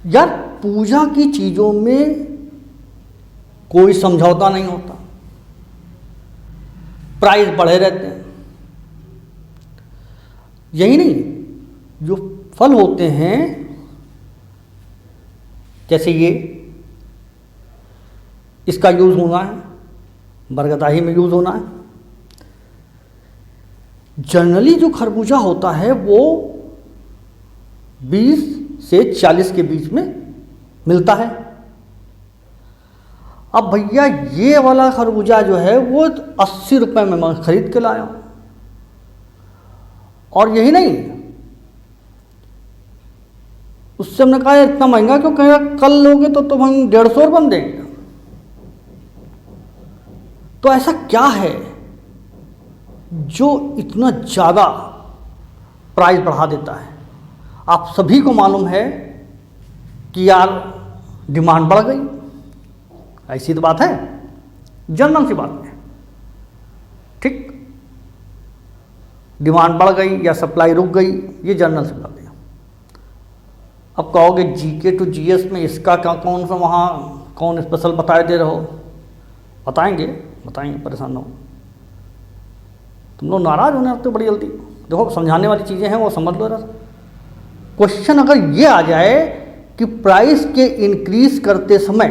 यार पूजा की चीजों में कोई समझौता नहीं होता, प्राइस बढ़े रहते हैं। यही नहीं, जो फल होते हैं जैसे ये, इसका यूज होना है, बरगदाही में यूज होना है। जनरली जो खरबूजा होता है वो 20 से 40 के बीच में मिलता है। अब भैया ये वाला खरबूजा जो है वो 80 रुपए में मैं खरीद के लाया हूं। और यही नहीं, उससे हमने कहा इतना महंगा क्यों, कहेगा कल लोगे तो तुम हम 150 रुपये में देंगे। तो ऐसा क्या है जो इतना ज़्यादा प्राइस बढ़ा देता है? आप सभी को मालूम है कि यार डिमांड बढ़ गई, ऐसी तो बात है, जनरल सी बात है, ठीक। डिमांड बढ़ गई या सप्लाई रुक गई, ये जनरल सी बात है। अब कहोगे जीके टू जीएस में इसका क्या, कौन सा वहाँ कौन स्पेशल बताए दे रहे हो? बताएंगे, परेशान ना हो। तुम लोग नाराज होने लगते हो बड़ी जल्दी। देखो समझाने वाली चीज़ें हैं वो समझ लो। क्वेश्चन अगर ये आ जाए कि प्राइस के इंक्रीज करते समय,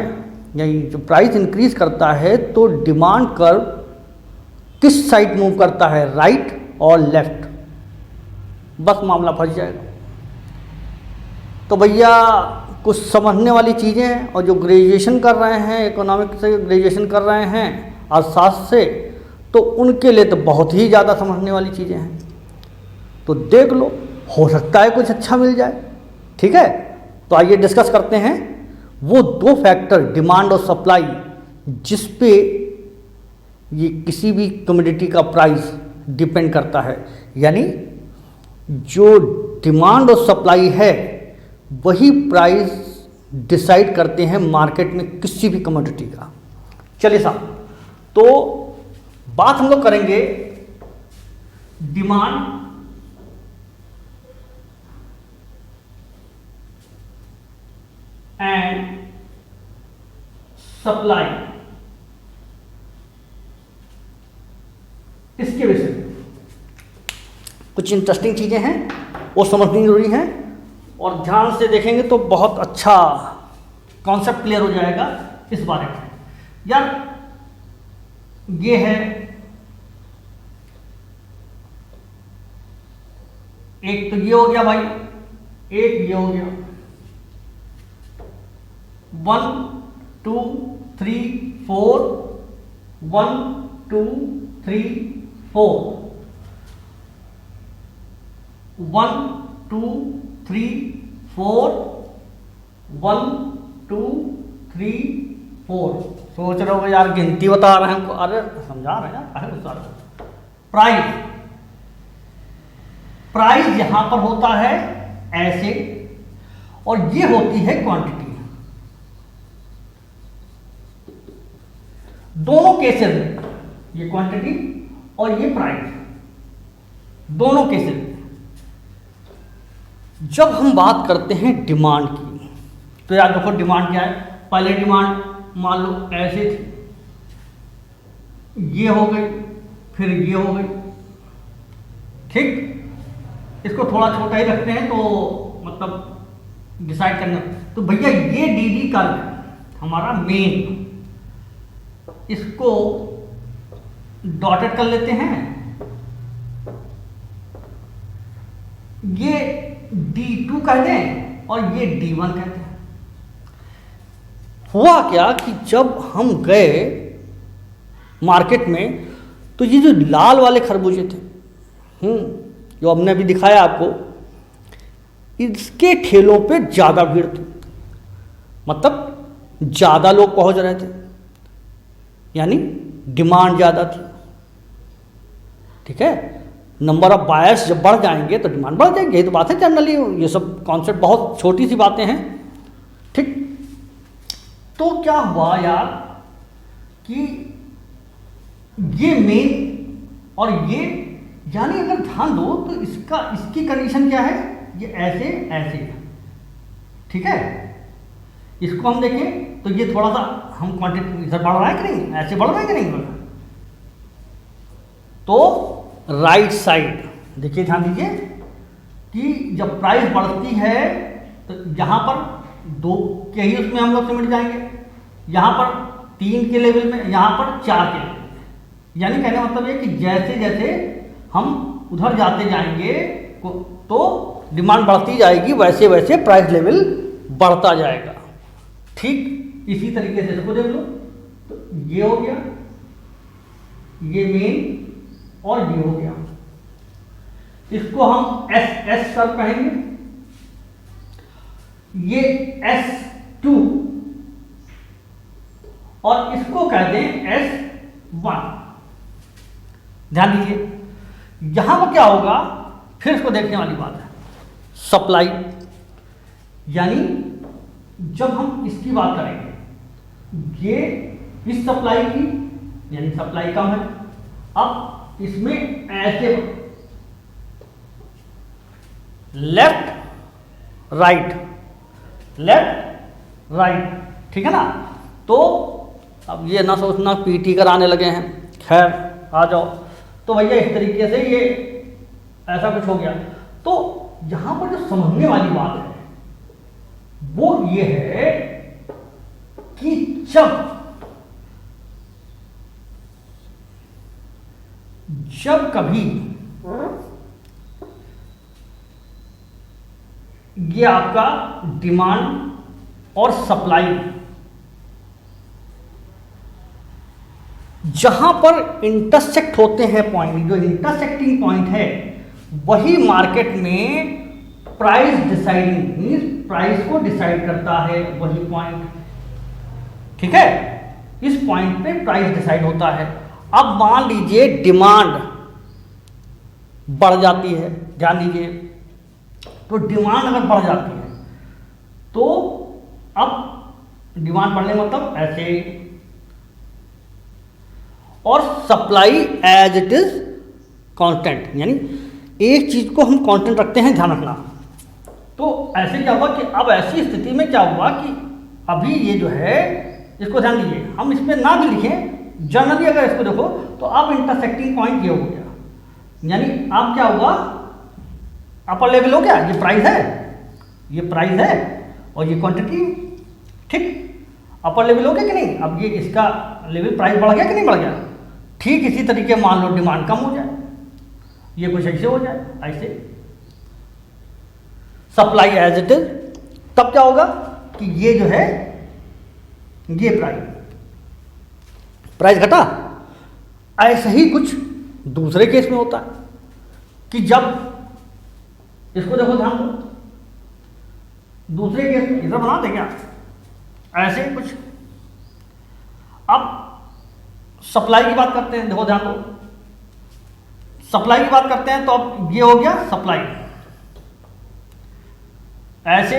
यानी जो प्राइस इंक्रीज करता है तो डिमांड कर्व किस साइड मूव करता है, राइट और लेफ्ट, बस मामला फंस जाएगा। तो भैया कुछ समझने वाली चीज़ें हैं, और जो ग्रेजुएशन कर रहे हैं, इकोनॉमिक्स से ग्रेजुएशन कर रहे हैं अर्थशास्त्र से, तो उनके लिए तो बहुत ही ज़्यादा समझने वाली चीज़ें हैं। तो देख लो, हो सकता है कुछ अच्छा मिल जाए, ठीक है। तो आइए डिस्कस करते हैं वो दो फैक्टर, डिमांड और सप्लाई, जिस पे ये किसी भी कमोडिटी का प्राइस डिपेंड करता है। यानी जो डिमांड और सप्लाई है वही प्राइस डिसाइड करते हैं मार्केट में किसी भी कमोडिटी का। चलिए साहब, तो बात हम लोग करेंगे डिमांड एंड सप्लाई, इसके विषय में कुछ इंटरेस्टिंग चीजें हैं वो समझनी जरूरी हैं, और ध्यान से देखेंगे तो बहुत अच्छा कॉन्सेप्ट क्लियर हो जाएगा इस बारे में। यार ये है, एक तो ये हो गया भाई, एक ये हो गया, 1 2 3 4, 1 2 3 4, 1 2 3 4, 1 2 3 4। सोच रहे हो यार गिनती बता रहे हैं हमको, अरे समझा रहे हैं यार, अरे बता रहे। प्राइस यहां पर होता है ऐसे, और ये होती है क्वांटिटी। दोनों केसेस में, ये क्वांटिटी और ये प्राइस, दोनों केसेस में जब हम बात करते हैं डिमांड की, तो यार देखो डिमांड क्या है। पहले डिमांड मान लो ऐसे थी, ये हो गई, फिर ये हो गई, ठीक। इसको थोड़ा छोटा ही रखते हैं तो मतलब डिसाइड करना। तो भैया ये डी कर्व हमारा मेन, इसको डॉटेड कर लेते हैं। ये D2 कहते हैं और ये D1 कहते हैं। हुआ क्या कि जब हम गए मार्केट में, तो ये जो लाल वाले खरबूजे थे, जो हमने अभी दिखाया आपको, इसके ठेलों पे ज़्यादा भीड़ थी, मतलब ज़्यादा लोग पहुंच रहे थे, यानी डिमांड ज़्यादा थी, ठीक है। नंबर ऑफ बायर्स जब बढ़ जाएंगे तो डिमांड बढ़ जाएगी, यही तो बात है जनरली। ये सब कॉन्सेप्ट बहुत छोटी सी बातें हैं, ठीक। तो क्या हुआ यार कि ये मेन और ये, यानी अगर ध्यान दो तो इसकी कंडीशन क्या है, ये ऐसे ऐसे, ठीक है। इसको हम देखें तो ये थोड़ा सा हम क्वांटिटी इधर बढ़ रहा है कि नहीं, ऐसे बढ़ रहा है कि नहीं बढ़ रहा है। तो राइट साइड देखिए, ध्यान दीजिए कि जब प्राइस बढ़ती है तो यहाँ पर 2 के ही उसमें हम लोग सिमट जाएंगे, यहाँ पर 3 के लेवल में, यहाँ पर 4 के लेवल में। यानी कहने मतलब ये कि जैसे जैसे हम उधर जाते जाएंगे तो डिमांड बढ़ती जाएगी, वैसे वैसे प्राइस लेवल बढ़ता जाएगा। ठीक इसी तरीके से इसको देख लो, तो ये हो गया, ये मेन और ये हो गया। इसको हम एस कर्व कहेंगे, ये S2 और इसको कहते हैं S1। ध्यान दीजिए यहां पर क्या होगा, फिर इसको देखने वाली बात है। सप्लाई, यानी जब हम इसकी बात करेंगे, ये इस सप्लाई की, यानी सप्लाई कम है, अब इसमें ऐसे लेफ्ट राइट, ठीक है ना। तो अब ये ना सोचना पीटी कराने लगे हैं, खैर आ जाओ। तो भैया इस तरीके से ये ऐसा कुछ हो गया। तो यहां पर जो समझने वाली बात है वो ये है कि जब कभी ये आपका डिमांड और सप्लाई जहां पर इंटरसेक्ट होते हैं पॉइंट, जो इंटरसेक्टिंग पॉइंट है वही मार्केट में प्राइस डिसाइडिंग मींस प्राइस को डिसाइड करता है, वही पॉइंट, ठीक है। इस पॉइंट पे प्राइस डिसाइड होता है। अब मान लीजिए डिमांड बढ़ जाती है, ध्यान दीजिए, तो डिमांड अगर बढ़ जाती है तो अब डिमांड बढ़ने मतलब ऐसे, और supply as it is constant, यानी एक चीज को हम कांस्टेंट रखते हैं, ध्यान रखना। तो ऐसे क्या हुआ कि अब ऐसी स्थिति में क्या हुआ कि अभी ये जो है, इसको ध्यान दीजिए, हम इसमें ना भी लिखें, जनरली अगर इसको देखो तो अब इंटरसेक्टिंग पॉइंट ये हो गया, यानी अब क्या हुआ, अपर लेवल हो गया, ये प्राइस है और ये क्वांटिटी, ठीक, अपर लेवल हो गया कि नहीं। अब ये इसका लेवल प्राइस बढ़ गया कि नहीं बढ़ गया। ठीक इसी तरीके मान लो डिमांड कम हो जाए, ये कुछ ऐसे हो जाए, ऐसे सप्लाई एज इट इज, तब क्या होगा कि ये जो है, ये प्राइस घटा। ऐसा ही कुछ दूसरे केस में होता है कि जब इसको देखो, ध्यान दो, दूसरे केस में इधर बना दे क्या, ऐसे ही कुछ। अब सप्लाई की बात करते हैं, देखो ध्यान दो, सप्लाई की बात करते हैं तो अब ये हो गया सप्लाई, ऐसे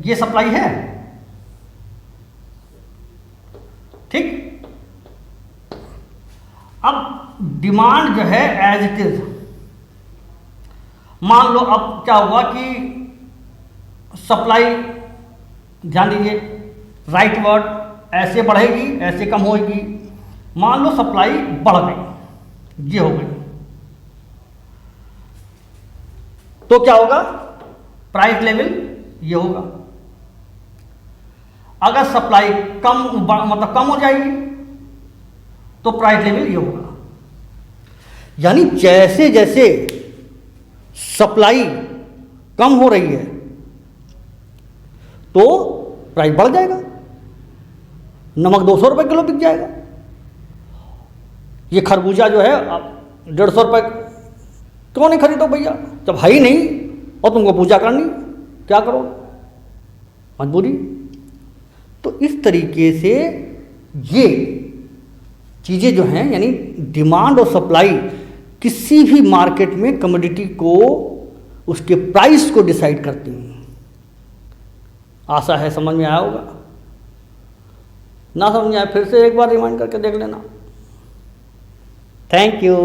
ये सप्लाई है, ठीक। अब डिमांड जो है एज इट इज, मान लो अब क्या हुआ कि सप्लाई, ध्यान दीजिए राइट वर्ड, ऐसे बढ़ेगी ऐसे कम होगी। मान लो सप्लाई बढ़ गई, ये हो गई, तो क्या होगा, प्राइस लेवल ये होगा। अगर सप्लाई मतलब कम हो जाएगी तो प्राइस लेवल ये होगा। यानी जैसे जैसे सप्लाई कम हो रही है तो प्राइस बढ़ जाएगा, नमक 200 रुपये किलो बिक जाएगा। ये खरबूजा जो है आप 150 रुपये क्यों नहीं खरीदो भैया, जब है ही नहीं और तुमको पूजा करनी, क्या करो, मजबूरी। तो इस तरीके से ये चीज़ें जो हैं, यानी डिमांड और सप्लाई किसी भी मार्केट में कमोडिटी को, उसके प्राइस को डिसाइड करती हैं। आशा है समझ में आया होगा, ना समझ में आया फिर से एक बार रिमाइंड करके देख लेना। Thank you.